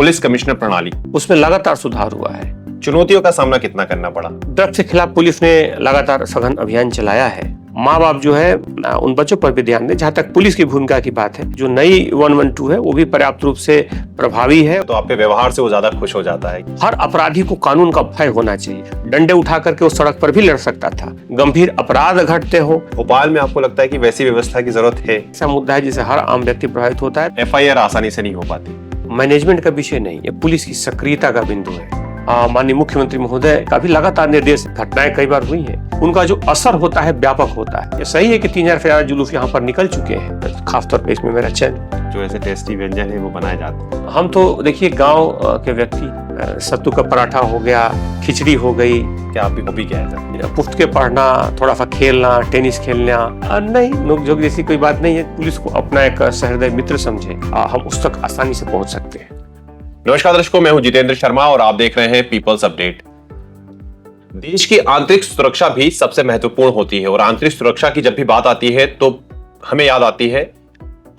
Police commissioner प्रणाली, उसमें लगातार सुधार हुआ है। चुनौतियों का सामना कितना करना पड़ा? ड्रग्स के खिलाफ पुलिस ने लगातार सघन अभियान चलाया है। माँ बाप जो है उन बच्चों पर भी ध्यान दें। जहाँ तक पुलिस की भूमिका की बात है, जो नई 112 है वो भी पर्याप्त रूप से प्रभावी है। तो आपके व्यवहार से वो ज्यादा खुश हो जाता है। हर अपराधी को कानून का भय होना चाहिए। डंडे उठा करके वो सड़क पर भी लड़ सकता था। गंभीर अपराध घटते हो। भोपाल में आपको लगता है कि वैसी व्यवस्था की जरूरत है? ऐसा मुद्दा है जिससे हर आम व्यक्ति प्रभावित होता है। FIR आसानी से नहीं हो पाती। मैनेजमेंट का विषय नहीं, ये पुलिस की सक्रियता का बिंदु है। माननीय मुख्यमंत्री महोदय का भी लगातार निर्देश, घटनाएं कई बार हुई हैं, उनका जो असर होता है व्यापक होता है। ये सही है कि 3000 जुलूस यहाँ पर निकल चुके हैं, खासतौर पे इसमें मेरा चयन। जो ऐसे टेस्टी व्यंजन है वो बनाए जाते हैं। हम तो देखिए गांव के व्यक्ति, सत्तू का पराठा हो गया, खिचड़ी हो गई। क्या आपकी हॉबी क्या है सर? पुस्तकें के पढ़ना, थोड़ा सा खेलना, टेनिस खेलना। नहीं, नोक-झोंक जैसी कोई बात नहीं है। पुलिस को अपना एक सहृदय मित्र समझे, हम उस तक आसानी से पहुंच सकते हैं। नमस्कार दर्शकों, मैं हूं जितेंद्र शर्मा और आप देख रहे हैं पीपल्स अपडेट। देश की आंतरिक सुरक्षा भी सबसे महत्वपूर्ण होती है और आंतरिक सुरक्षा की जब भी बात आती है तो हमें याद आती है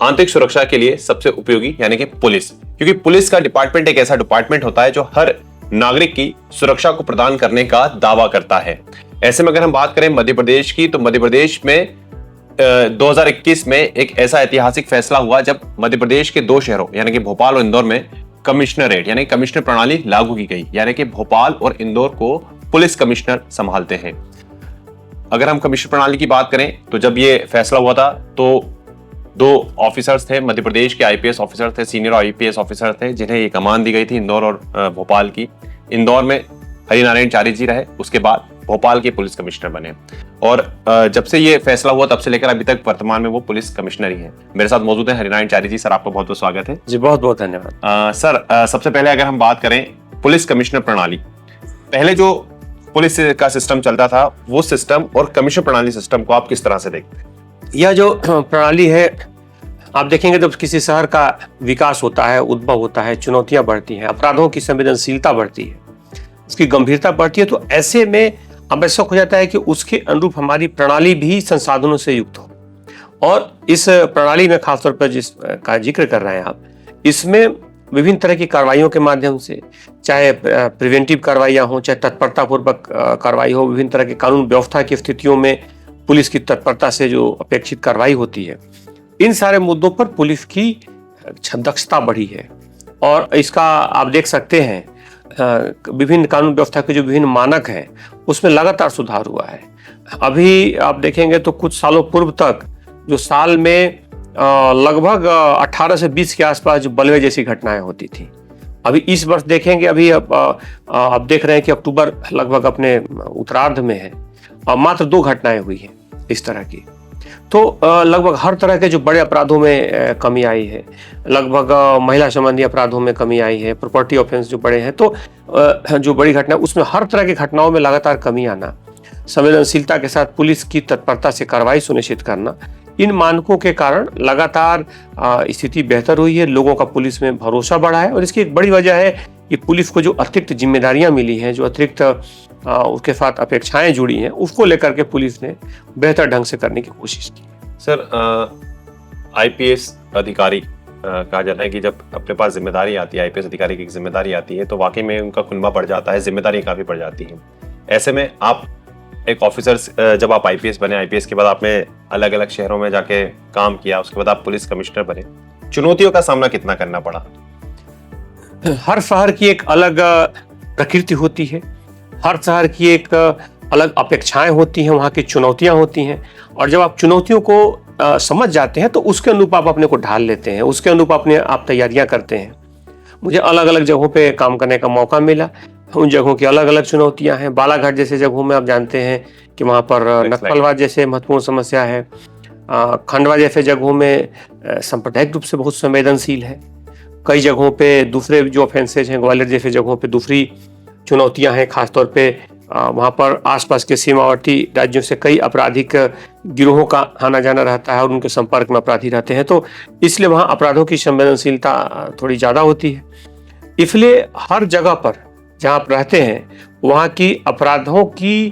आंतरिक सुरक्षा के लिए सबसे उपयोगी यानी कि पुलिस। क्योंकि पुलिस का डिपार्टमेंट एक ऐसा डिपार्टमेंट होता है जो हर नागरिक की सुरक्षा को प्रदान करने का दावा करता है। ऐसे में अगर हम बात करें मध्य प्रदेश की, तो मध्य प्रदेश में 2021 में एक ऐसा ऐतिहासिक फैसला हुआ जब मध्य प्रदेश के 2 शहरों यानी कि भोपाल और इंदौर में कमिश्नरेट यानी कमिश्नर प्रणाली लागू की गई। यानी कि भोपाल और इंदौर को पुलिस कमिश्नर संभालते हैं। अगर हम कमिश्नर प्रणाली की बात करें तो जब ये फैसला हुआ था तो 2 ऑफिसर्स थे, मध्य प्रदेश के IPS ऑफिसर थे, सीनियर IPS ऑफिसर थे, जिन्हें ये कमान दी गई थी इंदौर और भोपाल की। इंदौर में हरिनारायण चारी जी रहे, उसके बाद भोपाल के पुलिस कमिश्नर बने और जब से ये फैसला हुआ तब से लेकर अभी तक वर्तमान में वो पुलिस कमिश्नर ही हैं। मेरे साथ मौजूद हैं हरिनारायण चारी जी। सर, आपका बहुत बहुत स्वागत है। जी, बहुत बहुत धन्यवाद। सर, सबसे पहले अगर हम बात करें पुलिस कमिश्नर प्रणाली, पहले जो पुलिस का सिस्टम चलता था वो सिस्टम और कमिश्नर प्रणाली सिस्टम को आप किस तरह से देखते हैं? यह जो प्रणाली है, आप देखेंगे जब किसी शहर का विकास होता है, उद्भव होता है, चुनौतियां बढ़ती हैं, अपराधों की संवेदनशीलता बढ़ती है, उसकी गंभीरता बढ़ती है, तो ऐसे में आवश्यक हो जाता है कि उसके अनुरूप हमारी प्रणाली भी संसाधनों से युक्त हो। और इस प्रणाली में खासतौर पर जिसका जिक्र कर रहे हैं आप, इसमें विभिन्न तरह की कार्रवाइयों के माध्यम से, चाहे प्रिवेंटिव कार्रवाइयाँ हों, चाहे तत्परतापूर्वक कार्रवाई हो, विभिन्न तरह के कानून व्यवस्था की स्थितियों में पुलिस की तत्परता से जो अपेक्षित कार्रवाई होती है, इन सारे मुद्दों पर पुलिस की दक्षता बढ़ी है। और इसका आप देख सकते हैं विभिन्न कानून व्यवस्था के जो विभिन्न मानक हैं उसमें लगातार सुधार हुआ है। अभी आप देखेंगे तो कुछ सालों पूर्व तक जो साल में लगभग 18 से 20 के आसपास जो बलवे जैसी घटनाएं होती थी, अभी इस वर्ष देखेंगे, अभी आप देख रहे हैं कि अक्टूबर लगभग अपने उत्तरार्ध में है और मात्र 2 घटनाएं हुई हैं इस तरह की। तो लगभग हर तरह के जो बड़े अपराधों में कमी आई है, लगभग महिला संबंधी अपराधों में कमी आई है, प्रॉपर्टी ऑफेंस जो बड़े हैं, तो जो बड़ी घटना उसमें हर तरह की घटनाओं में लगातार कमी आना, संवेदनशीलता के साथ पुलिस की तत्परता से कार्रवाई सुनिश्चित करना, इन मानकों के कारण लगातार स्थिति बेहतर हुई है। लोगों का पुलिस में भरोसा बढ़ा है और इसकी एक बड़ी वजह है कि पुलिस को जो अतिरिक्त जिम्मेदारियां मिली हैं, जो अतिरिक्त उसके साथ अपेक्षाएं जुड़ी हैं, उसको लेकर के पुलिस ने बेहतर ढंग से करने की कोशिश की। सर, IPS अधिकारी कहा जाता है कि जब अपने पास जिम्मेदारी आती है, IPS अधिकारी की जिम्मेदारी आती है तो वाकई में उनका खुनवा बढ़ जाता है, जिम्मेदारी काफी बढ़ जाती है। ऐसे में आप एक ऑफिसर, जब आप IPS बने, IPS के बाद आपने अलग अलग शहरों में जाके काम किया, उसके बाद आप पुलिस कमिश्नर बने, चुनौतियों का सामना कितना करना पड़ा? हर शहर की एक अलग प्रकृति होती है, हर शहर की एक अलग अपेक्षाएं होती हैं, वहाँ की चुनौतियां होती हैं, और जब आप चुनौतियों को समझ जाते हैं तो उसके अनुरूप आप अपने को ढाल लेते हैं, उसके अनुरूप अपने आप तैयारियां करते हैं। मुझे अलग अलग जगहों पे काम करने का मौका मिला, उन जगहों की अलग अलग चुनौतियां हैं। बालाघाट जैसे जगहों में आप जानते हैं कि वहाँ पर नक्सलवाद जैसे महत्वपूर्ण समस्या है। खंडवा जैसे जगहों में सांप्रदायिक रूप से बहुत संवेदनशील है। कई जगहों पे दूसरे जो ऑफेंसेज हैं, ग्वालियर जैसे जगहों पे दूसरी चुनौतियां हैं। खासतौर पे वहाँ पर आसपास के सीमावर्ती राज्यों से कई आपराधिक गिरोहों का आना जाना रहता है और उनके संपर्क में अपराधी रहते हैं, तो इसलिए वहाँ अपराधों की संवेदनशीलता थोड़ी ज़्यादा होती है। इसलिए हर जगह पर जहाँ आप रहते हैं वहाँ की अपराधों की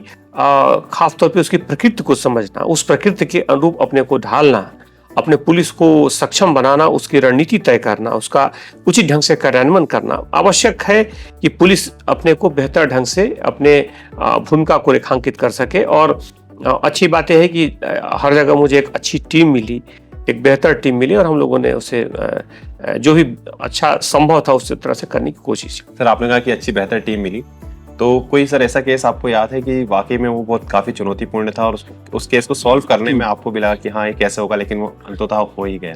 खासतौर पे उसकी प्रकृति को समझना, उस प्रकृति के अनुरूप अपने को ढालना अपने पुलिस को सक्षम बनाना, उसकी रणनीति तय करना, उसका उचित ढंग से कार्यान्वयन करना आवश्यक है कि पुलिस अपने को बेहतर ढंग से अपने भूमिका को रेखांकित कर सके। और अच्छी बात यह है कि हर जगह मुझे एक अच्छी टीम मिली, एक बेहतर टीम मिली और हम लोगों ने उसे जो भी अच्छा संभव था उस तरह से करने की कोशिश की। सर, आपने कहा कि अच्छी बेहतर टीम मिली, तो कोई सर ऐसा केस आपको याद है कि वाकई में वो बहुत काफी चुनौतीपूर्ण था और उस केस को सॉल्व करने में आपको भी लगा कि हाँ ये कैसे होगा, लेकिन वो अंततः हो ही गया?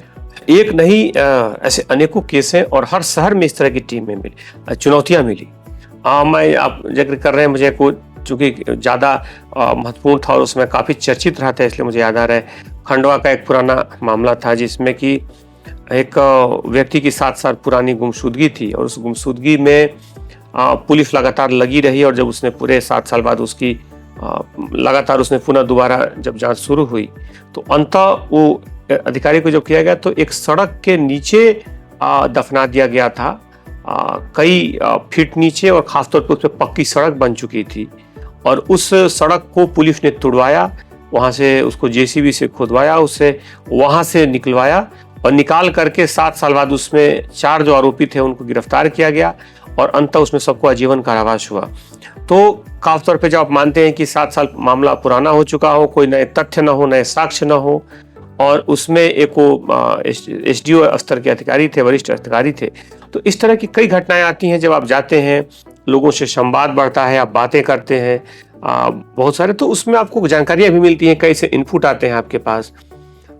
एक नहीं, ऐसे अनेकों केस हैं और हर शहर में इस तरह की टीमें मिली, चुनौतियां मिली। मैं आप जिक्र कर रहे हैं, मुझे को चूंकि ज़्यादा महत्वपूर्ण था और उसमें काफ़ी चर्चित रहा था, इसलिए मुझे याद आ रहा है खंडवा का एक पुराना मामला था जिसमें कि एक व्यक्ति की 7 साल पुरानी गुमशुदगी थी और उस गुमशुदगी में पुलिस लगातार लगी रही और जब उसने पूरे 7 साल बाद उसकी लगातार उसने पुनः दोबारा जब जांच शुरू हुई तो अंततः वो अधिकारी को जब किया गया तो एक सड़क के नीचे दफना दिया गया था, कई फीट नीचे, और खासतौर पर उस पर पक्की सड़क बन चुकी थी और उस सड़क को पुलिस ने तुड़वाया, वहाँ से उसको जेसीबी से खुदवाया, उससे वहाँ से निकलवाया और निकाल करके 7 साल बाद उसमें 4 जो आरोपी थे उनको गिरफ्तार किया गया और अंततः उसमें सबको आजीवन कारावास हुआ। तो खासतौर पे जब आप मानते हैं कि 7 साल मामला पुराना हो चुका हो, कोई नए तथ्य न हो, नए साक्ष्य न हो, और उसमें एक एसडीओ स्तर के अधिकारी थे, वरिष्ठ अधिकारी थे, तो इस तरह की कई घटनाएं आती हैं। जब आप जाते हैं, लोगों से संवाद बढ़ता है, आप बातें करते हैं बहुत सारे, तो उसमें आपको जानकारियां भी मिलती हैं, कई से इनपुट आते हैं आपके पास।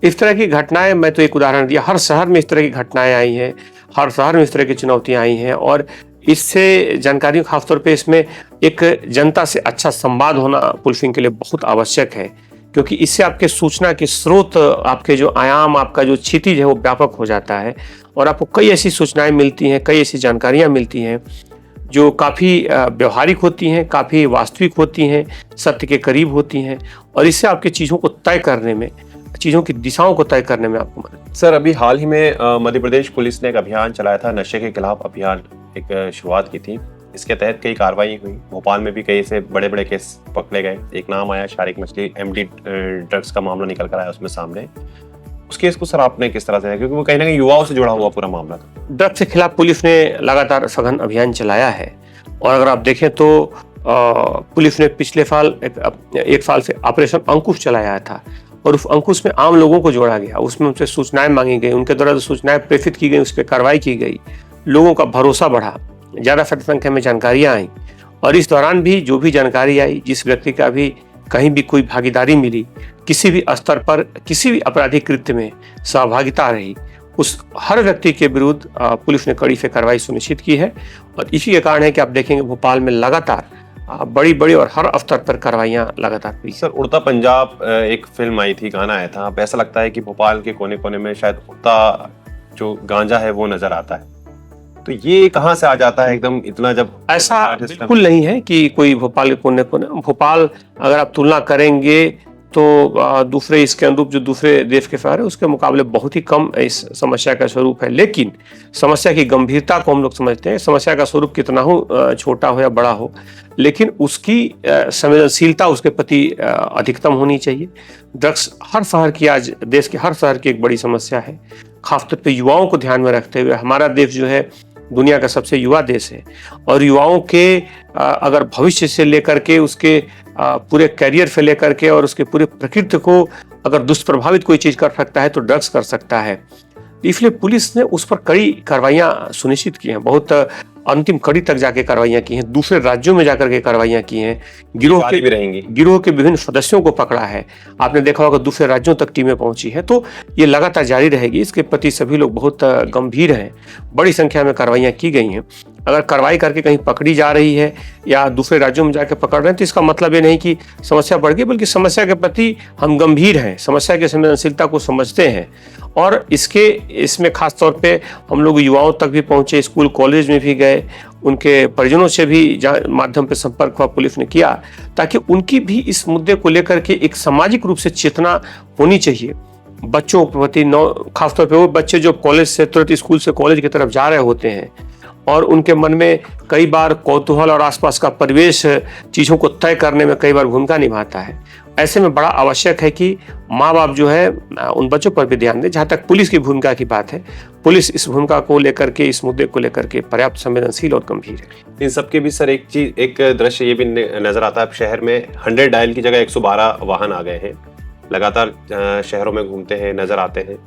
इस तरह की घटनाएं, मैं तो एक उदाहरण दिया, हर शहर में इस तरह की घटनाएं आई हैं, हर शहर में इस तरह की चुनौतियां आई हैं और इससे जानकारी, खासतौर पे इसमें एक जनता से अच्छा संवाद होना पुलिसिंग के लिए बहुत आवश्यक है, क्योंकि इससे आपके सूचना के स्रोत, आपके जो आयाम, आपका जो क्षितिज है वो व्यापक हो जाता है और आपको कई ऐसी सूचनाएं मिलती हैं, कई ऐसी जानकारियां मिलती हैं जो काफ़ी व्यवहारिक होती हैं, काफ़ी वास्तविक होती हैं, सत्य के करीब होती हैं और इससे आपके चीज़ों को तय करने में, चीज़ों की दिशाओं को तय करने में आपको मदद। सर, अभी हाल ही में मध्य प्रदेश पुलिस ने एक अभियान चलाया था, नशे के खिलाफ अभियान, एक शुरुआत की थी। इसके तहत कई कार्रवाई हुई, भोपाल में भी कई से बड़े बड़े केस पकड़े गए। एक नाम आया शारिक मछली, एमडी ड्रग्स का मामला निकल कर आया उसमें सामने। उस केस को सर आपने किस तरह से, क्योंकि वो कहीं ना कहीं युवाओं से जुड़ा हुआ पूरा मामला था। ड्रग्स के खिलाफ पुलिस ने लगातार सघन अभियान चलाया है और अगर आप देखें तो पुलिस ने पिछले साल एक साल से ऑपरेशन अंकुश चलाया था और उस अंकुश में आम लोगों को जोड़ा गया, उसमें उनसे सूचनाएं मांगी गई, उनके द्वारा सूचनाएं प्रेषित की गई, उस पर कार्रवाई की गई, लोगों का भरोसा बढ़ा, ज़्यादा संख्या में जानकारियां आई और इस दौरान भी जो भी जानकारी आई, जिस व्यक्ति का भी कहीं भी कोई भागीदारी मिली, किसी भी स्तर पर किसी भी आपराधिक कृत्य में सहभागिता रही, उस हर व्यक्ति के विरुद्ध पुलिस ने कड़ी से कार्रवाई सुनिश्चित की है और इसी के कारण है कि आप देखेंगे भोपाल में लगातार बड़ी बड़ी और हर स्तर पर कार्रवाइयां लगातार हुई। सर, उड़ता पंजाब एक फिल्म आई थी, गाना आया था, अब ऐसा लगता है कि भोपाल के कोने कोने में शायद उड़ता जो गांजा है वो नजर आता है, तो ये कहाँ से आ जाता है एकदम इतना? जब ऐसा बिल्कुल नहीं है कि कोई भोपाल के कोने कोने, भोपाल अगर आप तुलना करेंगे तो दूसरे इसके अनुरूप जो दूसरे देश के शहर है उसके मुकाबले बहुत ही कम इस समस्या का स्वरूप है, लेकिन समस्या की गंभीरता को हम लोग समझते हैं। समस्या का स्वरूप कितना हो, छोटा हो या बड़ा हो, लेकिन उसकी संवेदनशीलता उसके प्रति अधिकतम होनी चाहिए। ड्रग्स हर शहर की, आज देश के हर शहर की एक बड़ी समस्या है, खासतौर पर युवाओं को ध्यान में रखते हुए। हमारा देश जो है दुनिया का सबसे युवा देश है और युवाओं के अगर भविष्य से लेकर के उसके पूरे करियर से लेकर के और उसके पूरे प्रकृति को अगर दुष्प्रभावित कोई चीज कर सकता है तो ड्रग्स कर सकता है। इसलिए पुलिस ने उस पर कड़ी कार्रवाइयां सुनिश्चित की हैं, बहुत अंतिम कड़ी तक जाके कार्रवाइयां की हैं, दूसरे राज्यों में जाकर के कार्रवाइयां की हैं, गिरोह के विभिन्न सदस्यों को पकड़ा है। आपने देखा होगा दूसरे राज्यों तक टीमें पहुंची हैं, तो ये लगातार जारी रहेगी। इसके प्रति सभी लोग बहुत गंभीर हैं, बड़ी संख्या में कार्रवाइयां की गई हैं। अगर कार्रवाई करके कहीं पकड़ी जा रही है या दूसरे राज्यों में जाकर पकड़ रहे हैं तो इसका मतलब ये नहीं कि समस्या बढ़ गई, बल्कि समस्या के प्रति हम गंभीर हैं, समस्या की संवेदनशीलता को समझते हैं और इसमें खास तौर पे हम लोग युवाओं तक भी पहुंचे, स्कूल कॉलेज में भी गए, उनके परिजनों से भी माध्यम पे संपर्क हुआ पुलिस ने किया, ताकि उनकी भी इस मुद्दे को लेकर के एक सामाजिक रूप से चेतना होनी चाहिए। बच्चों के प्रति, खासतौर पे वो बच्चे जो कॉलेज से तुरंत स्कूल से कॉलेज की तरफ जा रहे होते हैं और उनके मन में कई बार कौतूहल और आसपास का परिवेश चीज़ों को तय करने में कई बार भूमिका निभाता है। ऐसे में बड़ा आवश्यक है कि माँ बाप जो है उन बच्चों पर भी ध्यान दें। जहाँ तक पुलिस की भूमिका की बात है, पुलिस इस भूमिका को लेकर के, इस मुद्दे को लेकर के पर्याप्त संवेदनशील और गंभीर है। इन सबके बीच सर एक दृश्य ये भी नजर आता है, शहर में 100 डायल की जगह 112 वाहन आ गए हैं, लगातार शहरों में घूमते हैं, नजर आते हैं।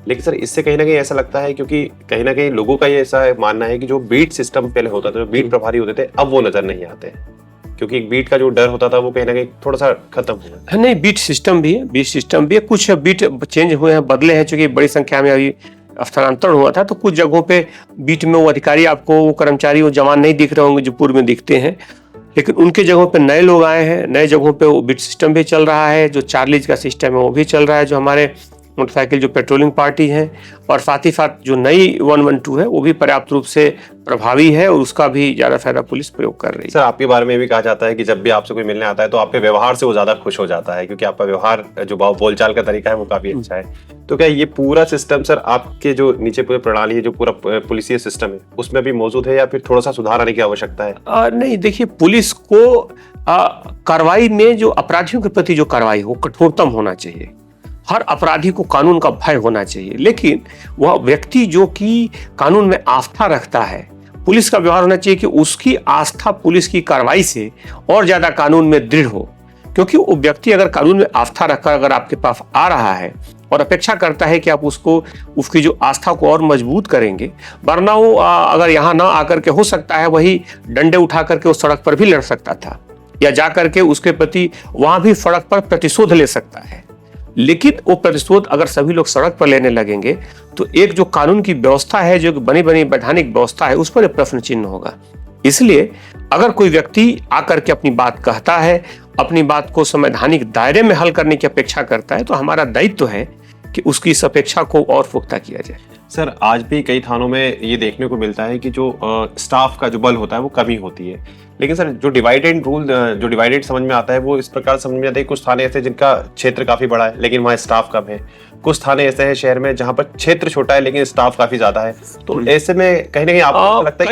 लेकिन सर इससे कहीं ना कहीं ऐसा लगता है, क्योंकि कहीं ना कहीं लोगों का ये ऐसा मानना है कि जो बीट सिस्टम पहले होता था, जो बीट प्रभारी होते थे, अब वो नजर नहीं आते हैं, क्योंकि एक बीट का जो डर होता था वो कहीं ना कहीं थोड़ा सा खत्म हुआ। नहीं, बीट सिस्टम भी है, बीट सिस्टम भी है, कुछ बीट चेंज हुए हैं, बदले हैं, चूंकि बड़ी संख्या में अभी स्थानांतरण हुआ था, तो कुछ जगहों पे बीट में वो अधिकारी आपको, वो कर्मचारी, वो जवान नहीं दिख रहे होंगे जो पूर्व में दिखते हैं, लेकिन उनके जगहों पे नए लोग आए हैं, नए जगहों पे वो बीट सिस्टम भी चल रहा है, जो चार्लीज का सिस्टम है वो भी चल रहा है, जो हमारे मोटरसाइकिल जो पेट्रोलिंग पार्टी है, और साथ ही साथ जो नई 112 है वो भी पर्याप्त रूप से प्रभावी है और उसका भी ज्यादा फायदा पुलिस प्रयोग कर रही है। सर आपके बारे में भी कहा जाता है कि जब भी आपसे कोई मिलने आता है तो आपके व्यवहार से वो ज्यादा खुश हो जाता है, क्योंकि आपका व्यवहार, जो बोलचाल का तरीका है वो काफी अच्छा है। तो क्या ये पूरा सिस्टम सर आपके जो नीचे पूरी प्रणाली है, जो पूरा पुलिसिय सिस्टम है, उसमें भी मौजूद है या फिर थोड़ा सा सुधार आने की आवश्यकता है? नहीं, देखिए, पुलिस को कार्रवाई में जो अपराधियों के प्रति जो कार्रवाई हो, कठोरतम होना चाहिए। हर अपराधी को कानून का भय होना चाहिए, लेकिन वह व्यक्ति जो कि कानून में आस्था रखता है, पुलिस का व्यवहार होना चाहिए कि उसकी आस्था पुलिस की कार्रवाई से और ज्यादा कानून में दृढ़ हो। क्योंकि वो व्यक्ति अगर कानून में आस्था रखकर अगर आपके पास आ रहा है और अपेक्षा करता है कि आप उसको, उसकी जो आस्था को और मजबूत करेंगे, वरना वो अगर यहाँ ना आकर के, हो सकता है वही डंडे उठा करके उस सड़क पर भी लड़ सकता था, या जा करके उसके प्रति वहां भी सड़क पर प्रतिशोध ले सकता है। लेकिन वो प्रतिशोध अगर सभी लोग सड़क पर लेने लगेंगे तो एक जो कानून की व्यवस्था है, जो बनी बनी वैधानिक व्यवस्था है, उस पर एक प्रश्न चिन्ह होगा। इसलिए अगर कोई व्यक्ति आकर के अपनी बात कहता है, अपनी बात को संवैधानिक दायरे में हल करने की अपेक्षा करता है, तो हमारा दायित्व है कि उसकी इस अपेक्षा को और पुख्ता किया जाए। सर आज भी कई थानों में ये देखने को मिलता है कि जो स्टाफ का जो बल होता है वो कमी होती है, लेकिन सर जो डिवाइडेड रूल, जो डिवाइडेड समझ में आता है वो इस प्रकार समझ में आता है। कुछ थाने ऐसे हैं जिनका क्षेत्र काफी बड़ा है लेकिन वहाँ स्टाफ कम है, कुछ थाने ऐसे हैं शहर में जहाँ पर क्षेत्र छोटा है लेकिन स्टाफ काफी ज्यादा है। तो ऐसे में कहीं ना कहीं आपको लगता है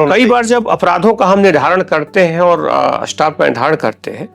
कई बार जब अपराधों का हम निर्धारण करते हैं और स्टाफ का निर्धारण करते हैं,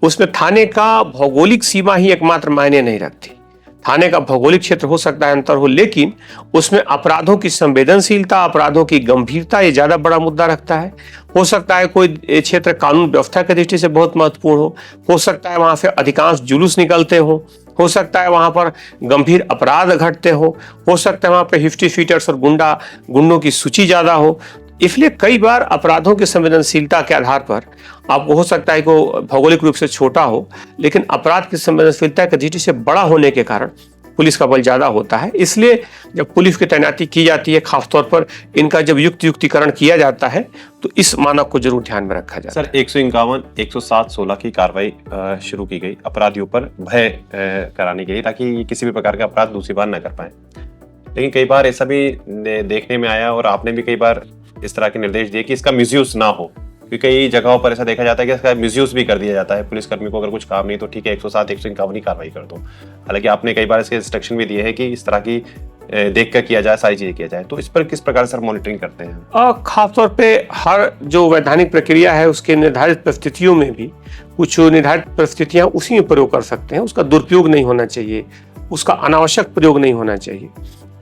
उसमें थाने का भौगोलिक सीमा ही एकमात्र मायने नहीं रखती। थाने का भौगोलिक क्षेत्र हो सकता है अंतर हो, लेकिन उसमें अपराधों की संवेदनशीलता, अपराधों की गंभीरता, ये ज्यादा बड़ा मुद्दा रखता है। हो सकता है कोई क्षेत्र कानून व्यवस्था की दृष्टि से बहुत महत्वपूर्ण हो सकता है वहां से अधिकांश जुलूस निकलते हो सकता है वहां पर गंभीर अपराध घटते हो सकता है वहां पर हिस्ट्री फीटर्स और गुंडों की सूची ज्यादा हो। इसलिए कई बार अपराधों की संवेदनशीलता के आधार पर आपको हो सकता है कि भौगोलिक रूप से छोटा हो, लेकिन अपराध की संवेदनशीलता की दृष्टि से बड़ा होने के कारण पुलिस का बल ज्यादा होता है। इसलिए जब पुलिस की तैनाती की जाती है, खासतौर पर इनका जब युक्तिकरण किया जाता है, तो इस मानक को जरूर ध्यान में रखा जाता है। सर 151, 107, 16 की कार्रवाई शुरू की गई अपराधियों पर भय कराने के लिए, ताकि किसी भी प्रकार का अपराध दूसरी बार न कर पाए। लेकिन कई बार ऐसा भी देखने में आया और आपने भी कई बार इस तरह के निर्देश दिए कि इसका मिसयूज ना हो, क्योंकि कई जगहों पर ऐसा देखा जाता है कि इसका मिसयूज भी कर दिया जाता है। पुलिसकर्मी को अगर कुछ काम नहीं तो ठीक है 107, 151 ही कार्रवाई कर दो। हालांकि आपने कई बार इसके इंस्ट्रक्शन भी दिए हैं कि इस तरह की देख कर किया जाए, सारी चीजें किया जाए। तो इस पर किस प्रकार सर मॉनिटरिंग करते हैं? खासतौर पे हर जो वैधानिक प्रक्रिया है उसके निर्धारित परिस्थितियों में भी कुछ निर्धारित परिस्थितियां उसी में प्रयोग कर सकते हैं। उसका दुरुपयोग नहीं होना चाहिए, उसका अनावश्यक प्रयोग नहीं होना चाहिए।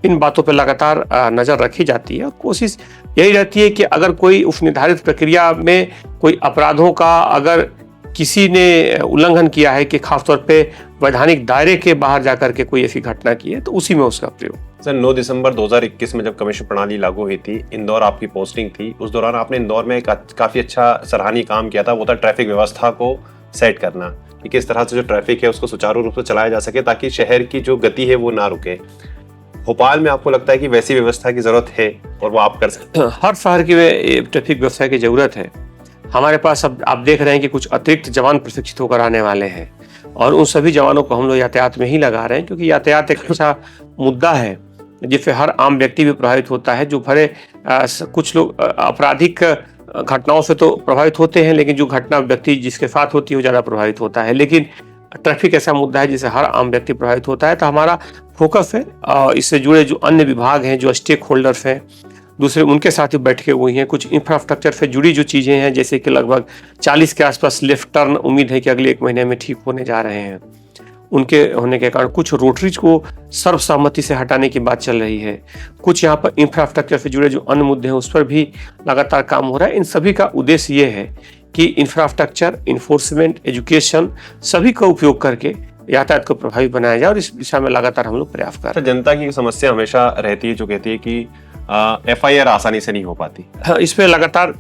इन बातों पर लगातार नजर रखी जाती है। कोशिश यही रहती है कि अगर कोई उस निर्धारित प्रक्रिया में कोई अपराधों का अगर किसी ने उल्लंघन किया है, कि खासतौर पे वैधानिक दायरे के बाहर जाकर के कोई ऐसी घटना की है, तो उसी में उसका प्रयोग। सर 9 दिसंबर 2021 में जब कमीशन प्रणाली लागू हुई थी, इंदौर आपकी पोस्टिंग थी, उस दौरान आपने इंदौर में काफी अच्छा सराहनीय काम किया था। वो था ट्रैफिक व्यवस्था को सेट करना, कि किस तरह से जो ट्रैफिक है उसको सुचारू रूप से चलाया जा सके ताकि शहर की जो गति है वो ना रुके। भोपाल में आपको लगता है कि वैसी व्यवस्था की जरूरत है और वो आप कर सकते हैं? हर शहर की ट्रैफिक व्यवस्था की जरूरत है। हमारे पास अब आप देख रहे हैं कि कुछ अतिरिक्त जवान प्रशिक्षित होकर आने वाले हैं और उन सभी जवानों को हम लोग यातायात में ही लगा रहे हैं, क्योंकि यातायात एक ऐसा मुद्दा है जिससे हर आम व्यक्ति भी प्रभावित होता है। जो भरे कुछ लोग आपराधिक घटनाओं से तो प्रभावित होते हैं, लेकिन जो घटना व्यक्ति जिसके साथ होती है वो ज्यादा प्रभावित होता है। लेकिन ट्रैफिक ऐसा मुद्दा है जिससे हर आम व्यक्ति प्रभावित होता है। तो हमारा फोकस है इससे जुड़े जो अन्य विभाग हैं, जो स्टेक होल्डर्स हैं, दूसरे उनके साथ ही बैठके हुई हैं। कुछ इंफ्रास्ट्रक्चर से जुड़ी जो चीज़ें हैं, जैसे कि लगभग 40 के आसपास लेफ्ट टर्न उम्मीद है कि अगले 1 महीने में ठीक होने जा रहे हैं। उनके होने के कारण कुछ रोटरीज को सर्वसम्मति से हटाने की बात चल रही है। कुछ यहाँ पर इंफ्रास्ट्रक्चर से जुड़े जो अन्य मुद्दे हैं उस पर भी लगातार काम हो रहा है। इन सभी का उद्देश्य ये है कि इंफ्रास्ट्रक्चर, इन्फोर्समेंट, एजुकेशन सभी का उपयोग करके यातायात को प्रभावी बनाया जाए, और इस दिशा में लगातार हम लोग प्रयास कर रहे हैं। जनता की समस्या हमेशा रहती है जो कहती है कि FIR आसानी से नहीं हो पाती। हाँ, इस पर लगातार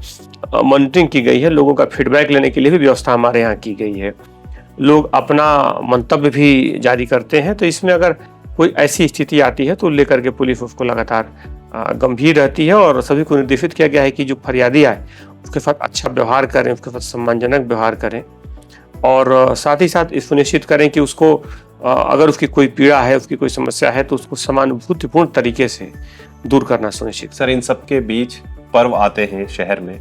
मॉनिटरिंग की गई है। लोगों का फीडबैक लेने के लिए भी व्यवस्था हमारे यहाँ की गई है। लोग अपना मंतव्य भी जारी करते हैं, तो इसमें अगर कोई ऐसी स्थिति आती है तो लेकर के पुलिस उसको लगातार गंभीर रहती है, और सभी को निर्देशित किया गया है कि जो फरियादी आए उसके साथ अच्छा व्यवहार करें, उसके साथ सम्मानजनक व्यवहार करें, और साथ ही साथ ये सुनिश्चित करें कि उसको अगर उसकी कोई पीड़ा है, उसकी कोई समस्या है, तो उसको सहानुभूतिपूर्ण तरीके से दूर करना सुनिश्चित। सर, इन सब के बीच पर्व आते हैं शहर में,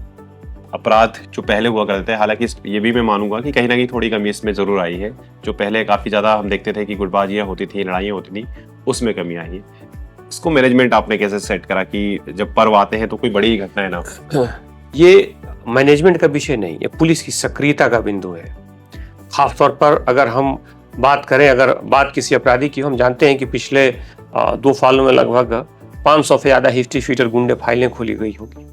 अपराध जो पहले हुआ करते थे, हालांकि ये भी मैं मानूंगा कि कहीं ना कहीं थोड़ी कमी इसमें जरूर आई है। जो पहले काफी ज्यादा हम देखते थे कि गुटबाजियां होती थी, लड़ाइयां होती थी, उसमें कमी आई है। इसको मैनेजमेंट आपने कैसे सेट करा कि जब पर्व आते हैं तो कोई बड़ी घटनाएं ना हो? ये मैनेजमेंट का विषय नहीं, ये पुलिस की सक्रियता का बिंदु है। खासतौर पर अगर हम बात करें, अगर बात किसी अपराधी की, हम जानते हैं कि पिछले 2 सालों में लगभग 500 से ज़्यादा हिस्ट्री फीटर गुंडे फाइलें खोली गई होगी।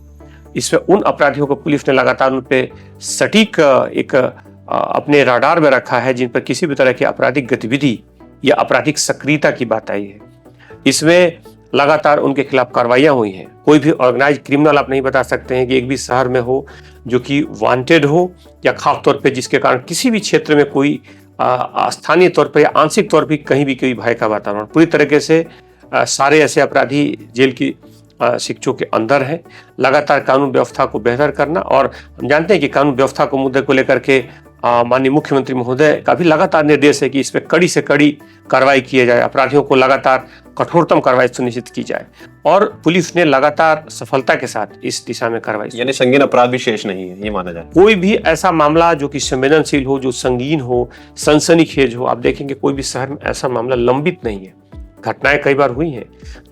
इसमें उन अपराधियों को पुलिस ने लगातार उन पे सटीक एक अपने राडार में रखा है जिन पर किसी भी तरह की आपराधिक गतिविधि या आपराधिक सक्रियता की बात आई है। इसमें लगातार उनके खिलाफ कार्रवाइयां हुई हैं। कोई भी ऑर्गेनाइज क्रिमिनल आप नहीं बता सकते हैं कि एक भी शहर में हो जो कि वांटेड हो, या खास तौर पे जिसके कारण किसी भी क्षेत्र में कोई स्थानीय तौर पर या आंशिक तौर पर कहीं भी कोई भय का वातावरण। पूरी तरीके से सारे ऐसे अपराधी जेल की शिक्षों के अंदर हैं। लगातार कानून व्यवस्था को बेहतर करना, और हम जानते हैं कि कानून व्यवस्था को मुद्दे को लेकर के माननीय मुख्यमंत्री महोदय का भी लगातार निर्देश है कि इस पर कड़ी से कड़ी कार्रवाई की जाए, अपराधियों को लगातार कठोरतम कार्रवाई सुनिश्चित की जाए, और पुलिस ने लगातार सफलता के साथ इस दिशा में कार्रवाई। यानी संगीन अपराध भी शेष नहीं है, ये माना जाए। कोई भी ऐसा मामला जो कि संवेदनशील हो, जो संगीन हो, सनसनीखेज हो, आप देखेंगे कोई भी शहर में ऐसा मामला लंबित नहीं है। घटनाएं कई बार हुई हैं,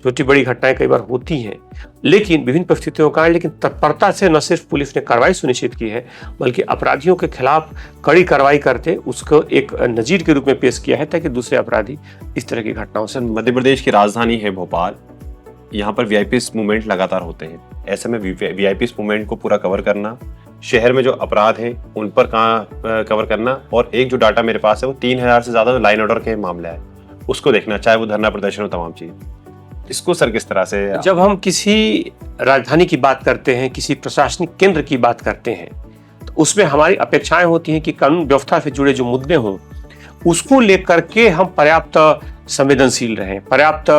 छोटी बड़ी घटनाएं कई बार होती हैं, लेकिन विभिन्न परिस्थितियों का, लेकिन तत्परता से न सिर्फ पुलिस ने कार्रवाई सुनिश्चित की है, बल्कि अपराधियों के खिलाफ कड़ी कार्रवाई करते उसको एक नजीर के रूप में पेश किया है, ताकि दूसरे अपराधी इस तरह की घटनाओं से। मध्य प्रदेश की राजधानी है भोपाल, यहाँ पर वीआईपी मूवमेंट लगातार होते हैं। ऐसे में वीआईपी मूवमेंट को पूरा कवर करना, शहर में जो अपराध हैं उन पर कहाँ कवर करना, और एक जो डाटा मेरे पास है वो 3000 से ज्यादा लाइन ऑर्डर के मामला है, उसको देखना, चाहे वो धरना प्रदर्शन हो, तमाम चीज। इसको सर किस तरह से, जब हम किसी राजधानी की बात करते हैं, किसी प्रशासनिक केंद्र की बात करते हैं, तो उसमें हमारी अपेक्षाएं होती हैं कि कानून व्यवस्था से जुड़े जो मुद्दे हों उसको लेकर के हम पर्याप्त संवेदनशील रहें, पर्याप्त,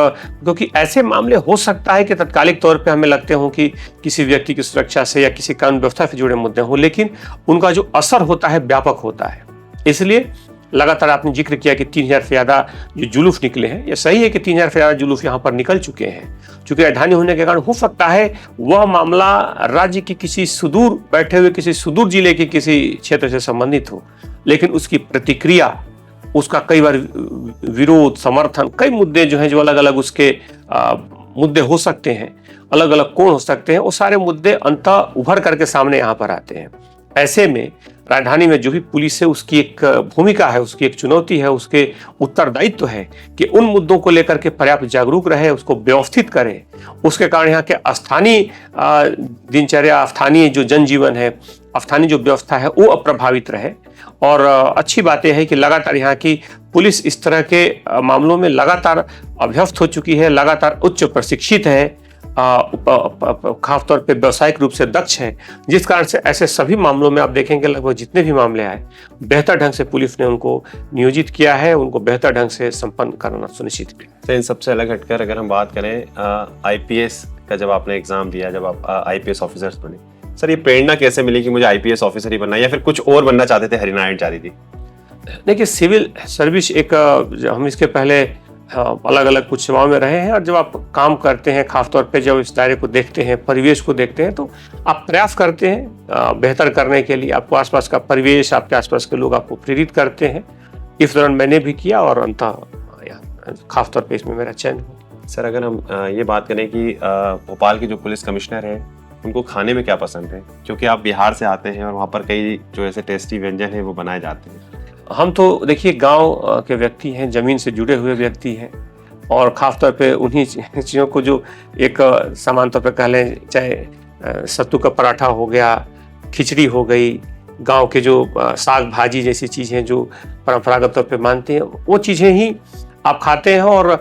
क्योंकि ऐसे मामले हो सकता है कि तत्कालिक तौर पे हमें लगते हों कि किसी व्यक्ति की सुरक्षा से या किसी कानून व्यवस्था से जुड़े मुद्दे हों, लेकिन उनका जो असर होता है व्यापक होता है। इसलिए लगातार आपने जिक्र किया कि 3000 से ज्यादा जो जुलूस निकले हैं, ये सही है कि 3000 से ज्यादा जुलूस यहाँ पर निकल चुके हैं। चूंकि राजधानी होने के कारण हो सकता है वह मामला राज्य के किसी सुदूर बैठे हुए किसी सुदूर जिले के किसी क्षेत्र से संबंधित हो, लेकिन उसकी प्रतिक्रिया, उसका कई बार विरोध, समर्थन, कई मुद्दे जो हैं, जो अलग अलग उसके मुद्दे हो सकते हैं, अलग अलग कोण हो सकते हैं, वो सारे मुद्दे अंततः उभर करके सामने यहाँ पर आते हैं। ऐसे में राजधानी में जो भी पुलिस है उसकी एक भूमिका है, उसकी एक चुनौती है, उसके उत्तरदायित्व है कि उन मुद्दों को लेकर के पर्याप्त जागरूक रहे, उसको व्यवस्थित करे। उसके कारण यहाँ के स्थानीय दिनचर्या, स्थानीय जो जनजीवन है, स्थानीय जो व्यवस्था है वो अप्रभावित रहे। और अच्छी बात यह है कि लगातार यहाँ की पुलिस इस तरह के मामलों में लगातार अभ्यस्त हो चुकी है, लगातार उच्च प्रशिक्षित है, खासतौर पे व्यावसायिक रूप से दक्ष है, जिस कारण से ऐसे सभी मामलों में आप देखेंगे लगभग जितने भी मामले आए, बेहतर ढंग से पुलिस ने उनको नियोजित किया है, उनको बेहतर ढंग से संपन्न करना सुनिश्चित किया। तो इन सबसे अलग हटकर अगर हम बात करें IPS का, जब आपने एग्जाम दिया, जब आप IPS ऑफिसर्स बने, सर ये प्रेरणा कैसे मिली कि मुझे IPS ऑफिसर ही बनना, या फिर कुछ और बनना चाहते थे, हरिनायट जारी थी? देखिए, सिविल सर्विस एक, हम इसके पहले अलग अलग कुछ सेवाओं में रहे हैं, और जब आप काम करते हैं, खासतौर पे जब इस दायरे को देखते हैं, परिवेश को देखते हैं, तो आप प्रयास करते हैं बेहतर करने के लिए। आपको आसपास का परिवेश, आपके आसपास के लोग आपको प्रेरित करते हैं। इस दौरान मैंने भी किया, और अंततः खासतौर पे इसमें मेरा चयन हुआ। सर अगर हम ये बात करें कि भोपाल के जो पुलिस कमिश्नर है उनको खाने में क्या पसंद है, क्योंकि आप बिहार से आते हैं और वहाँ पर कई जो ऐसे टेस्टी व्यंजन हैं वो बनाए जाते हैं। हम तो देखिए गांव के व्यक्ति हैं, ज़मीन से जुड़े हुए व्यक्ति हैं, और ख़ास तौर पे उन्हीं चीज़ों को जो एक सामान्य तौर पे कह लें, चाहे सत्तू का पराठा हो गया, खिचड़ी हो गई, गांव के जो साग भाजी जैसी चीज़ें जो परंपरागत तौर पे मानते हैं, वो चीज़ें ही आप खाते हैं। और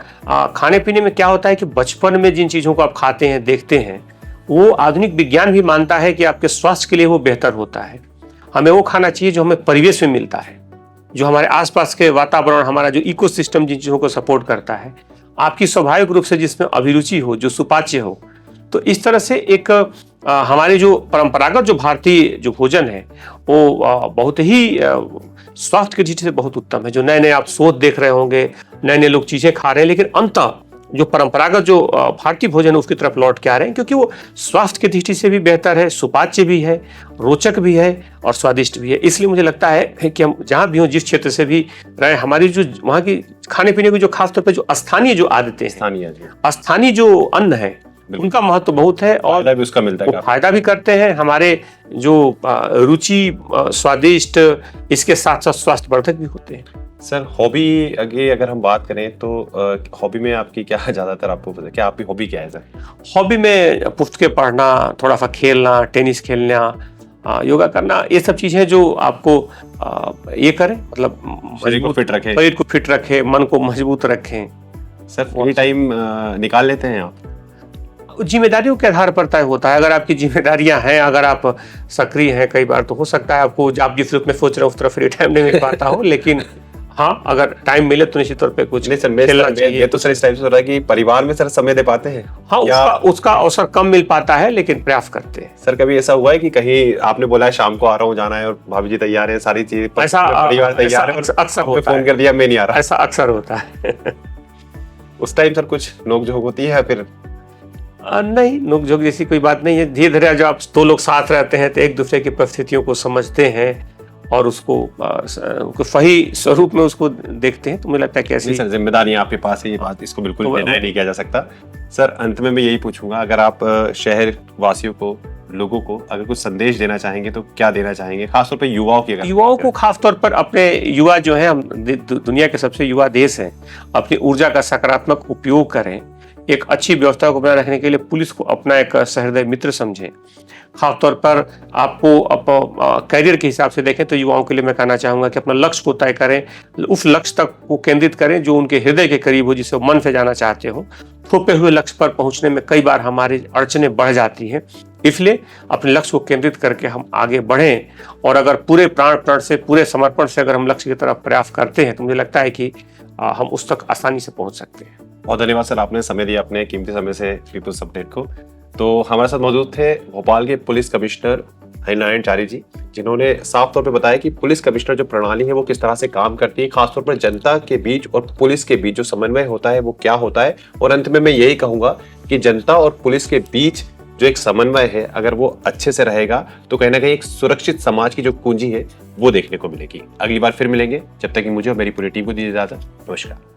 खाने पीने में क्या होता है कि बचपन में जिन चीज़ों को आप खाते हैं, देखते हैं, वो आधुनिक विज्ञान भी मानता है कि आपके स्वास्थ्य के लिए वो बेहतर होता है। हमें वो खाना चाहिए जो हमें परिवेश में मिलता है, जो हमारे आसपास के वातावरण, हमारा जो इकोसिस्टम जिन चीज़ों को सपोर्ट करता है, आपकी स्वाभाविक रूप से जिसमें अभिरुचि हो, जो सुपाच्य हो। तो इस तरह से एक हमारे जो परंपरागत जो भारतीय जो भोजन है वो बहुत ही स्वास्थ्य की दृष्टि से बहुत उत्तम है। जो नए नए आप शोध देख रहे होंगे, नए नए लोग चीज़ें खा रहे हैं, लेकिन अंततः जो परंपरागत जो भारतीय भोजन है उसकी तरफ लौट के आ रहे हैं, क्योंकि वो स्वास्थ्य की दृष्टि से भी बेहतर है, सुपाच्य भी है, रोचक भी है और स्वादिष्ट भी है। इसलिए मुझे लगता है कि हम जहाँ भी हों, जिस क्षेत्र से भी रहे, हमारी जो वहाँ की खाने पीने की जो खासतौर पर जो स्थानीय जो आदतें हैं, स्थानीय जो अन्न है, उनका महत्व बहुत है और फायदा भी उसका मिलता है, फायदा भी करते हैं। हमारे जो रुचि, स्वादिष्ट, इसके साथ साथ स्वास्थ्यवर्धक भी होते हैं। सर हॉबी अगर हम बात करें तो हॉबी में आपकी क्या ज़्यादातर आपको पता है, क्या आपकी हॉबी क्या है सर? हॉबी में पुस्तकें पढ़ना, थोड़ा सा खेलना, टेनिस खेलना, योगा करना, ये सब चीज़ें जो आपको ये करें, मतलब शरीर को फिट रखे, मन को मजबूत रखें। सर फ्री टाइम निकाल लेते हैं आप? जिम्मेदारियों के आधार पर तय होता है। अगर आपकी जिम्मेदारियां हैं, अगर आप सक्रिय हैं, कई बार तो हो सकता है आपको आप जिस रूप में सोच रहे हो उस तरफ फ्री टाइम नहीं मिल पाता हो, लेकिन हाँ, अगर टाइम मिले तो निश्चित तौर पे कुछ नहीं सर, खेलना चाहिए। ये तो सर इस टाइप से हो रहा है कि परिवार में सर समय दे पाते हैं? हाँ, उसका अवसर कम मिल पाता है, लेकिन प्रयास करते हैं। सर कभी ऐसा हुआ है कि कहीं आपने बोला है शाम को आ रहा हूँ, जाना है, और भाभी जी तैयार है, सारी चीजें, परिवार तैयार है, अक्सर होता है, फोन कर दिया मैं नहीं आ रहा, ऐसा अक्सर होता है। उस टाइम सर कुछ नोकझोंक होती है फिर? नहीं, नोकझोंक जैसी कोई बात नहीं है। धीरे धीरे जब आप दो लोग साथ रहते हैं तो एक दूसरे की परिस्थितियों को समझते हैं और उसको सही स्वरूप में उसको देखते हैं, तो मुझे लगता है कि ऐसी सर जिम्मेदारियां आपके पास है, ये बात इसको बिल्कुल डिनाई नहीं किया जा सकता। सर अंत में मैं यही पूछूंगा, अगर आप शहर वासियों को, लोगों को अगर कुछ संदेश देना चाहेंगे तो क्या देना चाहेंगे, खासतौर पर युवाओं की? युवाओं को खासतौर पर, अपने युवा जो है, हम दुनिया के सबसे युवा देश हैं, अपनी ऊर्जा का सकारात्मक उपयोग करें। एक अच्छी व्यवस्था को बनाए रखने के लिए पुलिस को अपना एक सहृदय मित्र समझें। खासतौर पर आपको करियर के हिसाब से देखें तो युवाओं के लिए मैं कहना चाहूँगा कि अपना लक्ष्य को तय करें, उस लक्ष्य तक को केंद्रित करें जो उनके हृदय के करीब हो, जिसे मन से जाना चाहते हो। थोपे हुए लक्ष्य पर पहुँचने में कई बार हमारी अड़चनें बढ़ जाती हैं, इसलिए अपने लक्ष्य को केंद्रित करके हम आगे बढ़ें, और अगर पूरे प्राण से, पूरे समर्पण से अगर हम लक्ष्य की तरफ प्रयास करते हैं तो मुझे लगता है कि हम उस तक आसानी से पहुँच सकते हैं। बहुत धन्यवाद सर, आपने समय दिया, अपने कीमती समय से पीपल्स अपडेट को। तो हमारे साथ मौजूद थे भोपाल के पुलिस कमिश्नर हरिनारायण चारी जी, जिन्होंने साफ तौर पे बताया कि पुलिस कमिश्नर जो प्रणाली है वो किस तरह से काम करती है, खासतौर पर जनता के बीच और पुलिस के बीच जो समन्वय होता है वो क्या होता है। और अंत में मैं यही कहूंगा कि जनता और पुलिस के बीच जो एक समन्वय है, अगर वो अच्छे से रहेगा तो कहीं ना कहीं एक सुरक्षित समाज की जो कुंजी है वो देखने को मिलेगी। अगली बार फिर मिलेंगे, जब तक कि मुझे और मेरी पूरी टीम को दीजिए इजाजत। नमस्कार।